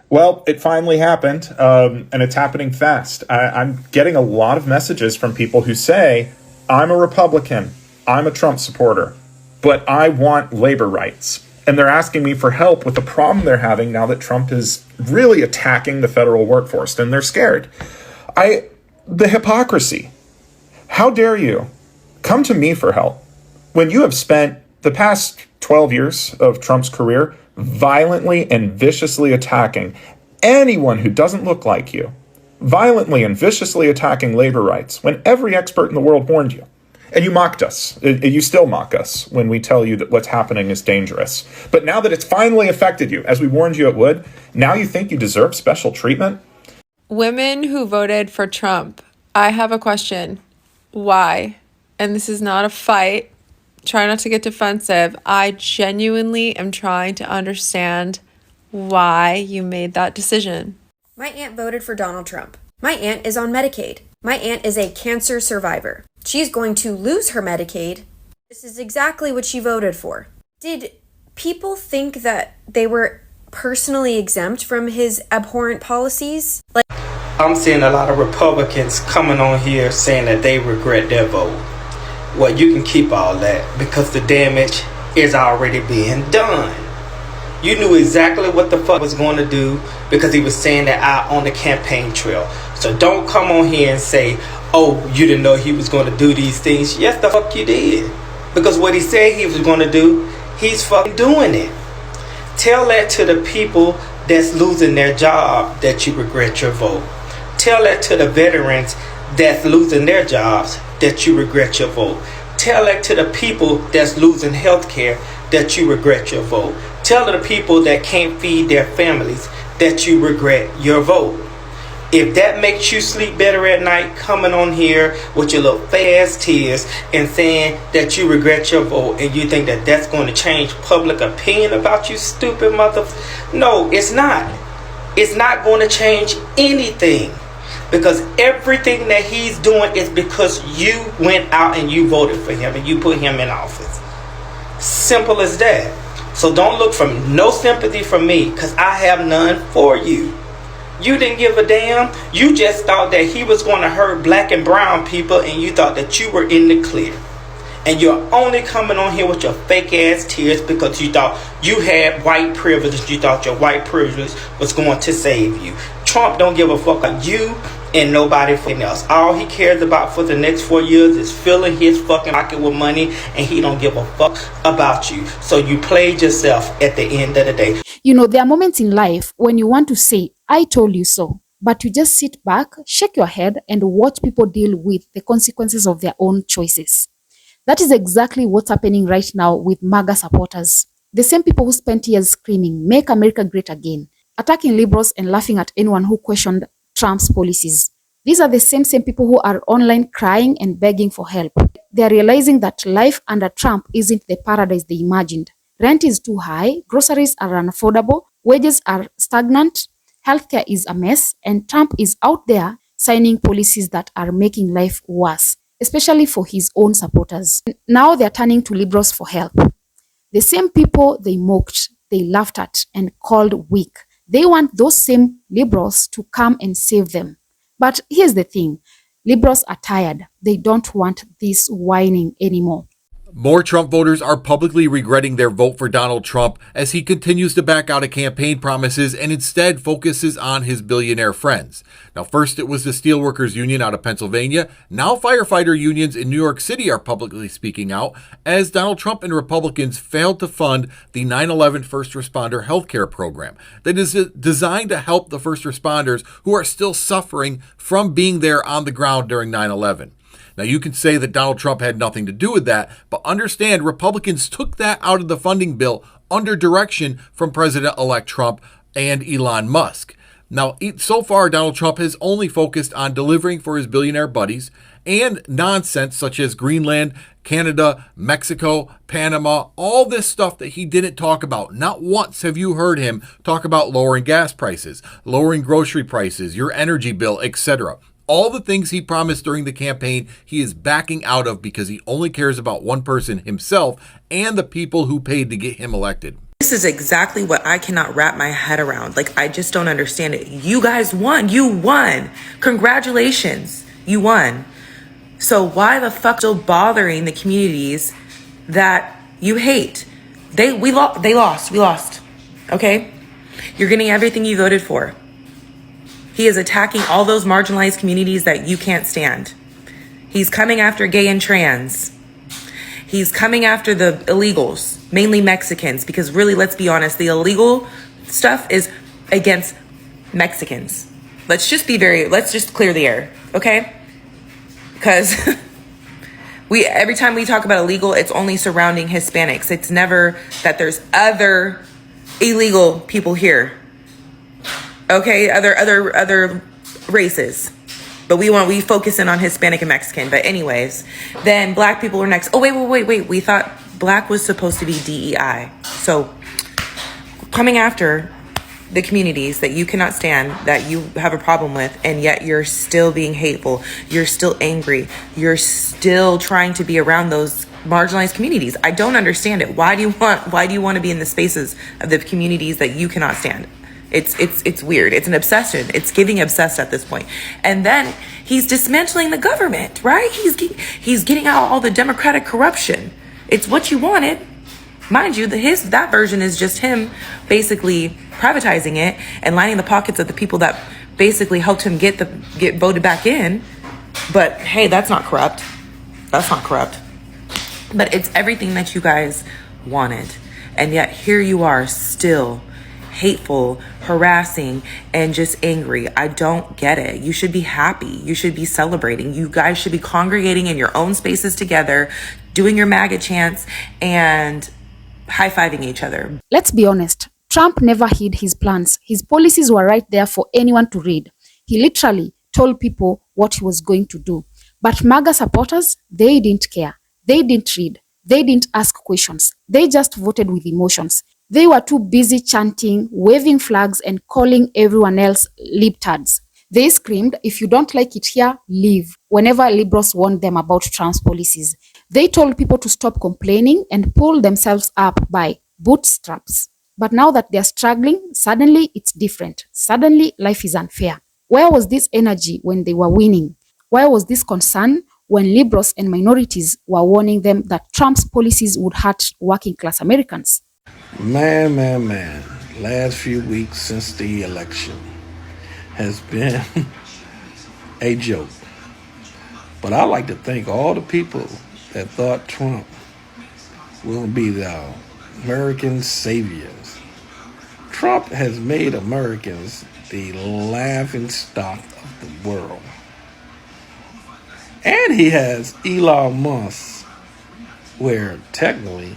Well, it finally happened, and it's happening fast. I'm getting a lot of messages from people who say, I'm a Republican, I'm a Trump supporter, but I want labor rights. And they're asking me for help with the problem they're having now that Trump is really attacking the federal workforce, and they're scared. The hypocrisy. How dare you come to me for help when you have spent the past 12 years of Trump's career violently and viciously attacking anyone who doesn't look like you, violently and viciously attacking labor rights when every expert in the world warned you. And you mocked us. You still mock us when we tell you that what's happening is dangerous. But now that it's finally affected you, as we warned you it would, now you think you deserve special treatment? Women who voted for Trump, I have a question. Why? And this is not a fight. Try not to get defensive. I genuinely am trying to understand why you made that decision. My aunt voted for Donald Trump. My aunt is on Medicaid. My aunt is a cancer survivor. She's going to lose her Medicaid. This is exactly what she voted for. Did people think that they were personally exempt from his abhorrent policies? I'm seeing a lot of Republicans coming on here saying that they regret their vote. Well, you can keep all that because the damage is already being done. You knew exactly what the fuck was going to do because he was saying that out on the campaign trail. So don't come on here and say, oh, you didn't know he was going to do these things. Yes, the fuck you did. Because what he said he was going to do, he's fucking doing it. Tell that to the people that's losing their job that you regret your vote. Tell that to the veterans that's losing their jobs that you regret your vote. Tell that to the people that's losing health care that you regret your vote. Tell the people that can't feed their families that you regret your vote. If that makes you sleep better at night, coming on here with your little fast tears and saying that you regret your vote and you think that that's going to change public opinion about you stupid motherfucker. No, it's not. It's not going to change anything. Because everything that he's doing is because you went out and you voted for him and you put him in office. Simple as that. So don't look for no sympathy from me because I have none for you. You didn't give a damn. You just thought that he was going to hurt black and brown people and you thought that you were in the clear. And you're only coming on here with your fake ass tears because you thought you had white privilege. You thought your white privilege was going to save you. Trump don't give a fuck about you and nobody else. All he cares about for the next 4 years is filling his fucking pocket with money, and he don't give a fuck about you. So you played yourself at the end of the day. You know, there are moments in life when you want to say, I told you so, but you just sit back, shake your head, and watch people deal with the consequences of their own choices. That is exactly what's happening right now with Maga supporters. The same people who spent years screaming, make America great again, attacking liberals and laughing at anyone who questioned Trump's policies. These are the same people who are online crying and begging for help. They are realizing that life under Trump isn't the paradise they imagined. Rent is too high, groceries are unaffordable, wages are stagnant, healthcare is a mess, and Trump is out there signing policies that are making life worse, especially for his own supporters. Now they're turning to liberals for help. The same people they mocked, they laughed at, and called weak. They want those same liberals to come and save them. But here's the thing. Liberals are tired. They don't want this whining anymore. More Trump voters are publicly regretting their vote for Donald Trump as he continues to back out of campaign promises and instead focuses on his billionaire friends. Now, first it was the Steelworkers Union out of Pennsylvania. Now firefighter unions in New York City are publicly speaking out as Donald Trump and Republicans failed to fund the 9/11 first responder healthcare program that is designed to help the first responders who are still suffering from being there on the ground during 9/11. Now, you can say that Donald Trump had nothing to do with that, but understand Republicans took that out of the funding bill under direction from President-elect Trump and Elon Musk. Now, so far, Donald Trump has only focused on delivering for his billionaire buddies and nonsense such as Greenland, Canada, Mexico, Panama, all this stuff that he didn't talk about. Not once have you heard him talk about lowering gas prices, lowering grocery prices, your energy bill, etc. All the things he promised during the campaign, he is backing out of because he only cares about one person, himself, and the people who paid to get him elected. This is exactly what I cannot wrap my head around. Like, I just don't understand it. You guys won. You won. Congratulations. You won. So why the fuck still bothering the communities that you hate? We lost. We lost. Okay? You're getting everything you voted for. He is attacking all those marginalized communities that you can't stand. He's coming after gay and trans. He's coming after the illegals, mainly Mexicans, because really, let's be honest, the illegal stuff is against Mexicans. Let's just clear the air, okay? Because every time we talk about illegal, it's only surrounding Hispanics. It's never that there's other illegal people here. Okay, other races. But we focus in on Hispanic and Mexican. But anyways, then black people are next. Oh, wait. We thought black was supposed to be DEI. So coming after the communities that you cannot stand, that you have a problem with, and yet you're still being hateful. You're still angry. You're still trying to be around those marginalized communities. I don't understand it. Why do you want to be in the spaces of the communities that you cannot stand? It's weird. It's an obsession. It's giving obsessed at this point. And then he's dismantling the government, right? He's getting out all the democratic corruption. It's what you wanted. Mind you, that version is just him basically privatizing it and lining the pockets of the people that basically helped him get voted back in. But hey, that's not corrupt. That's not corrupt. But it's everything that you guys wanted. And yet here you are still hateful, harassing, and just angry. I don't get it. You should be happy. You should be celebrating. You guys should be congregating in your own spaces together, doing your MAGA chants, and high-fiving each other. Let's be honest. Trump never hid his plans. His policies were right there for anyone to read. He literally told people what he was going to do. But MAGA supporters, they didn't care. They didn't read. They didn't ask questions. They just voted with emotions. They were too busy chanting, waving flags, and calling everyone else libtards. They screamed, if you don't like it here, leave, whenever liberals warned them about Trump's policies. They told people to stop complaining and pull themselves up by bootstraps. But now that they're struggling, suddenly it's different. Suddenly life is unfair. Where was this energy when they were winning? Where was this concern when liberals and minorities were warning them that Trump's policies would hurt working class Americans? Man. Last few weeks since the election has been a joke. But I like to thank all the people that thought Trump will be the American saviors. Trump has made Americans the laughing stock of the world. And he has Elon Musk, where technically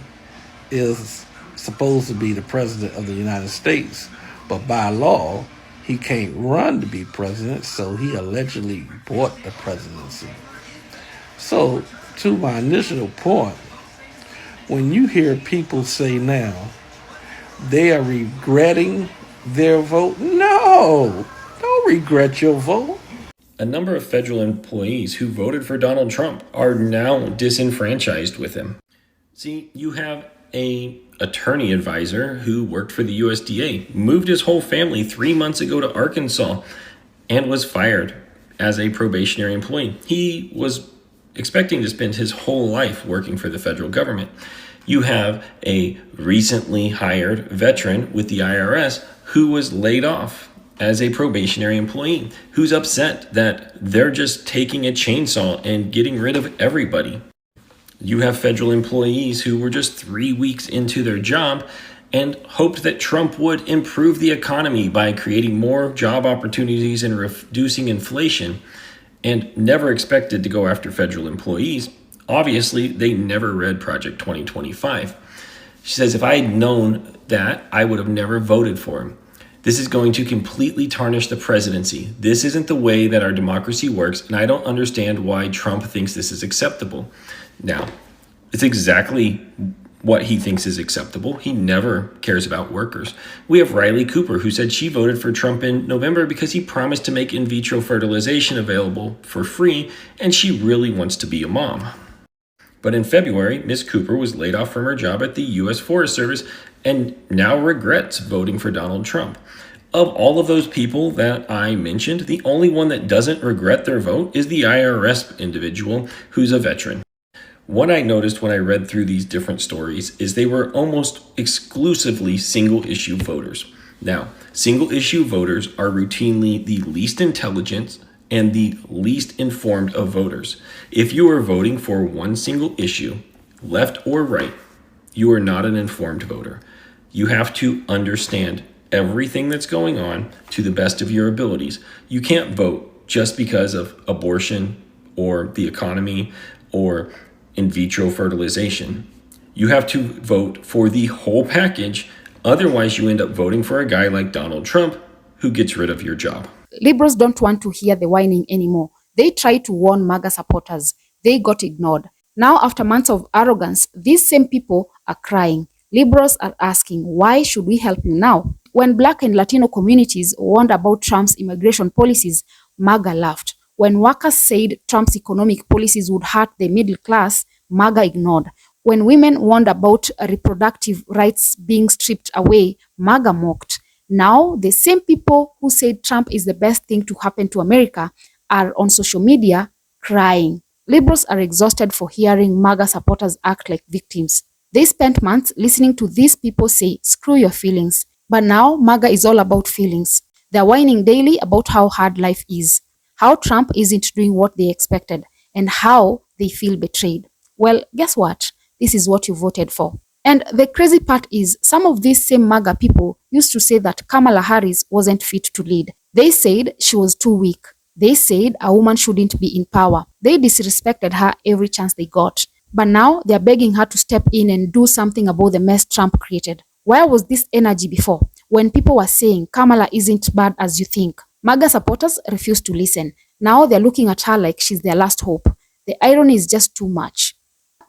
is supposed to be the president of the United States, but by law, he can't run to be president, so he allegedly bought the presidency. So, to my initial point, when you hear people say now they are regretting their vote, no, don't regret your vote. A number of federal employees who voted for Donald Trump are now disenfranchised with him. See, you have an attorney advisor who worked for the USDA, moved his whole family 3 months ago to Arkansas, and was fired as a probationary employee. He was expecting to spend his whole life working for the federal government. You have a recently hired veteran with the IRS who was laid off as a probationary employee, who's upset that they're just taking a chainsaw and getting rid of everybody. You have federal employees who were just 3 weeks into their job and hoped that Trump would improve the economy by creating more job opportunities and reducing inflation, and never expected to go after federal employees. Obviously, they never read Project 2025. She says, if I had known that, I would have never voted for him. This is going to completely tarnish the presidency. This isn't the way that our democracy works, and I don't understand why Trump thinks this is acceptable. Now, it's exactly what he thinks is acceptable. He never cares about workers. We have Riley Cooper, who said she voted for Trump in November because he promised to make in vitro fertilization available for free, and she really wants to be a mom. But in February, Ms. Cooper was laid off from her job at the U.S. Forest Service and now regrets voting for Donald Trump. Of all of those people that I mentioned, the only one that doesn't regret their vote is the IRS individual who's a veteran. What I noticed when I read through these different stories is they were almost exclusively single issue voters. Now, single issue voters are routinely the least intelligent and the least informed of voters. If you are voting for one single issue, left or right, you are not an informed voter. You have to understand everything that's going on to the best of your abilities. You can't vote just because of abortion or the economy or in vitro fertilization. You have to vote for the whole package. Otherwise, you end up voting for a guy like Donald Trump who gets rid of your job. Liberals don't want to hear the whining anymore. They tried to warn MAGA supporters. They got ignored. Now, after months of arrogance, these same people are crying. Liberals are asking, why should we help you now? When Black and Latino communities warned about Trump's immigration policies, MAGA laughed. When workers said Trump's economic policies would hurt the middle class, MAGA ignored. When women warned about reproductive rights being stripped away, MAGA mocked. Now, the same people who said Trump is the best thing to happen to America are on social media crying. Liberals are exhausted for hearing MAGA supporters act like victims. They spent months listening to these people say, screw your feelings. But now, MAGA is all about feelings. They're whining daily about how hard life is, how Trump isn't doing what they expected, and how they feel betrayed. Well, guess what? This is what you voted for. And the crazy part is, some of these same MAGA people used to say that Kamala Harris wasn't fit to lead. They said she was too weak. They said a woman shouldn't be in power. They disrespected her every chance they got. But now they're begging her to step in and do something about the mess Trump created. Where was this energy before, when people were saying Kamala isn't bad as you think? MAGA supporters refused to listen. Now they're looking at her like she's their last hope. The irony is just too much.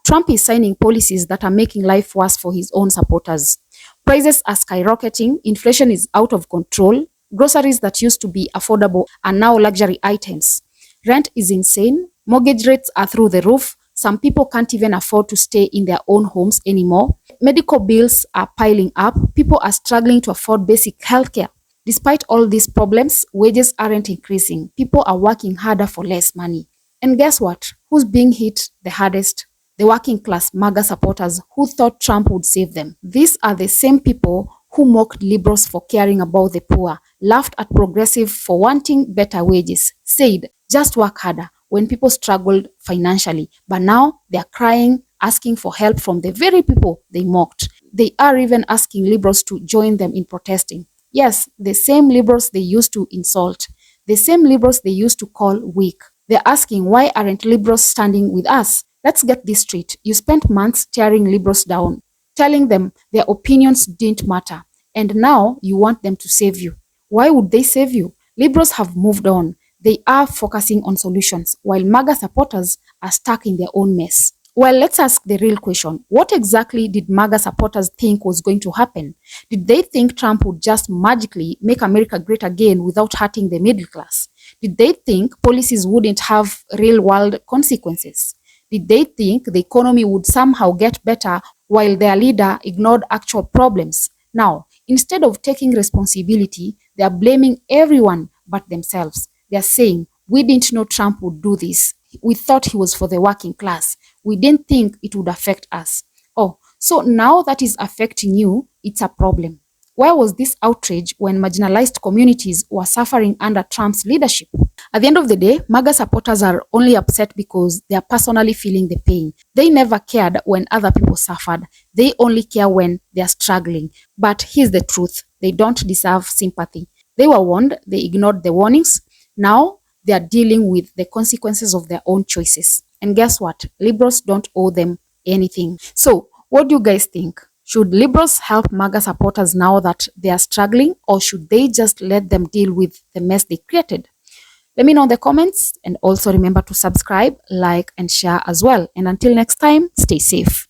Trump is signing policies that are making life worse for his own supporters. Prices are skyrocketing, inflation is out of control, groceries that used to be affordable are now luxury items. Rent is insane, mortgage rates are through the roof, some people can't even afford to stay in their own homes anymore. Medical bills are piling up, people are struggling to afford basic healthcare. Despite all these problems, wages aren't increasing, people are working harder for less money. And guess what? Who's being hit the hardest? The working class MAGA supporters who thought Trump would save them. These are the same people who mocked liberals for caring about the poor, laughed at progressives for wanting better wages, said just work harder when people struggled financially. But now they're crying, asking for help from the very people they mocked. They are even asking liberals to join them in protesting. Yes, the same liberals they used to insult, the same liberals they used to call weak. They're asking, why aren't liberals standing with us? Let's get this straight. You spent months tearing liberals down, telling them their opinions didn't matter, and now you want them to save you. Why would they save you? Liberals have moved on. They are focusing on solutions, while MAGA supporters are stuck in their own mess. Well, let's ask the real question. What exactly did MAGA supporters think was going to happen? Did they think Trump would just magically make America great again without hurting the middle class? Did they think policies wouldn't have real-world consequences? Did they think the economy would somehow get better while their leader ignored actual problems? Now, instead of taking responsibility, they are blaming everyone but themselves. They are saying, we didn't know Trump would do this. We thought he was for the working class. We didn't think it would affect us. Oh, so now that is affecting you, it's a problem. Where was this outrage when marginalized communities were suffering under Trump's leadership? At the end of the day, MAGA supporters are only upset because they are personally feeling the pain. They never cared when other people suffered. They only care when they are struggling. But here's the truth. They don't deserve sympathy. They were warned. They ignored the warnings. Now they are dealing with the consequences of their own choices. And guess what? Liberals don't owe them anything. So, what do you guys think? Should liberals help MAGA supporters now that they are struggling, or should they just let them deal with the mess they created? Let me know in the comments, and also remember to subscribe, like, and share as well. And until next time, stay safe.